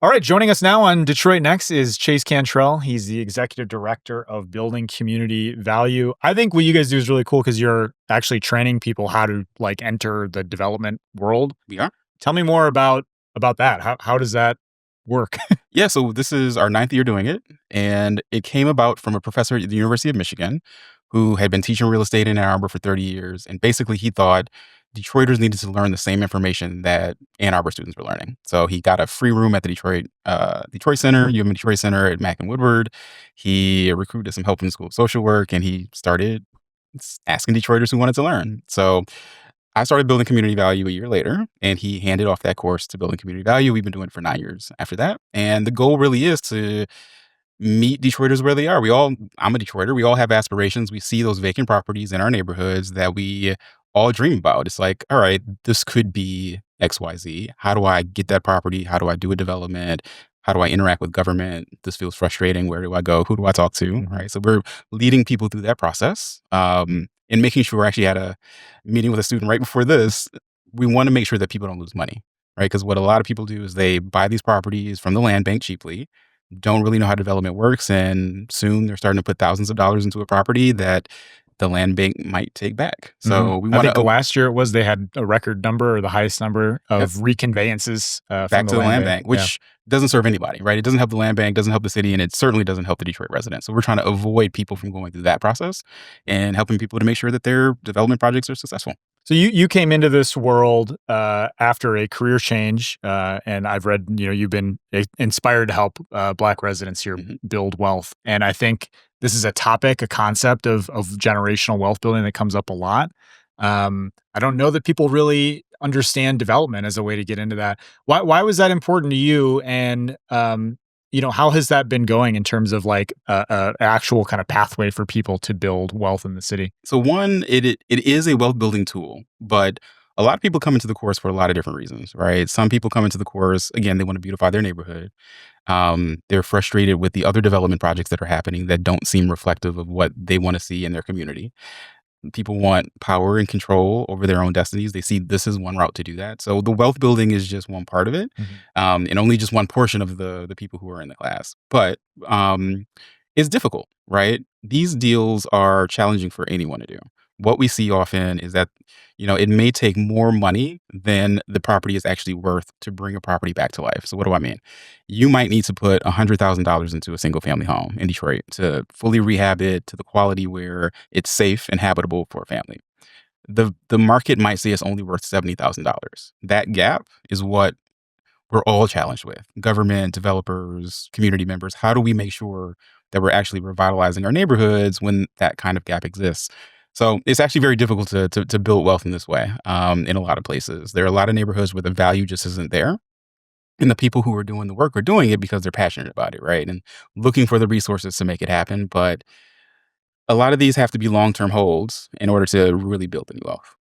All right, joining us now on Detroit Next is Chase Cantrell. He's the executive director of Building Community Value. I think what you guys do is really cool because you're actually training people how to like enter the development world. We are. Tell me more about that. How does that work? Yeah, so this is our ninth year doing it, and it came about from a professor at the University of Michigan who had been teaching real estate in Ann Arbor for 30 years. And basically, he thought Detroiters needed to learn the same information that Ann Arbor students were learning. So he got a free room at the Detroit Center, UM Detroit Center at Mack and Woodward. He recruited some help from the School of Social Work, and he started asking Detroiters who wanted to learn. So I started building community value a year later, and he handed off that course to building community value. We've been doing it for 9 years after that. And the goal really is to meet Detroiters where they are. I'm a Detroiter. We all have aspirations. We see those vacant properties in our neighborhoods that we all dream about. It's like, all right, this could be XYZ. How do I get that property? How do I do a development? How do I interact with government? This feels frustrating. Where do I go? Who do I talk to? Right. So we're leading people through that process. And making sure, I actually had a meeting with a student right before this. We want to make sure that people don't lose money, right? Because what a lot of people do is they buy these properties from the land bank cheaply, don't really know how development works, and soon they're starting to put thousands of dollars into a property that the land bank might take back. So we I want think the last year it was they had a record number or the highest number of reconveyances back from to the land bank, which doesn't serve anybody, right? It doesn't help the land bank, doesn't help the city, and it certainly doesn't help the Detroit residents. So we're trying to avoid people from going through that process and helping people to make sure that their development projects are successful. So you came into this world after a career change, and I've read you've been inspired to help Black residents here build wealth, and I think this is a topic, a concept of generational wealth building that comes up a lot. I don't know that people really understand development as a way to get into that. Why was that important to you? And how has that been going in terms of like a actual kind of pathway for people to build wealth in the city? So one, it is a wealth building tool, but a lot of people come into the course for a lot of different reasons, right? Some people come into the course, again, they want to beautify their neighborhood. They're frustrated with the other development projects that are happening that don't seem reflective of what they want to see in their community. People want power and control over their own destinies. They see this as one route to do that. So the wealth building is just one part of it, and only just one portion of the people who are in the class. But it's difficult, right? These deals are challenging for anyone to do. What we see often is that, it may take more money than the property is actually worth to bring a property back to life. So what do I mean? You might need to put $100,000 into a single family home in Detroit to fully rehab it to the quality where it's safe and habitable for a family. The market might say it's only worth $70,000. That gap is what we're all challenged with. Government, developers, community members. How do we make sure that we're actually revitalizing our neighborhoods when that kind of gap exists? So it's actually very difficult to build wealth in this way in a lot of places. There are a lot of neighborhoods where the value just isn't there. And the people who are doing the work are doing it because they're passionate about it, right? And looking for the resources to make it happen. But a lot of these have to be long-term holds in order to really build any wealth.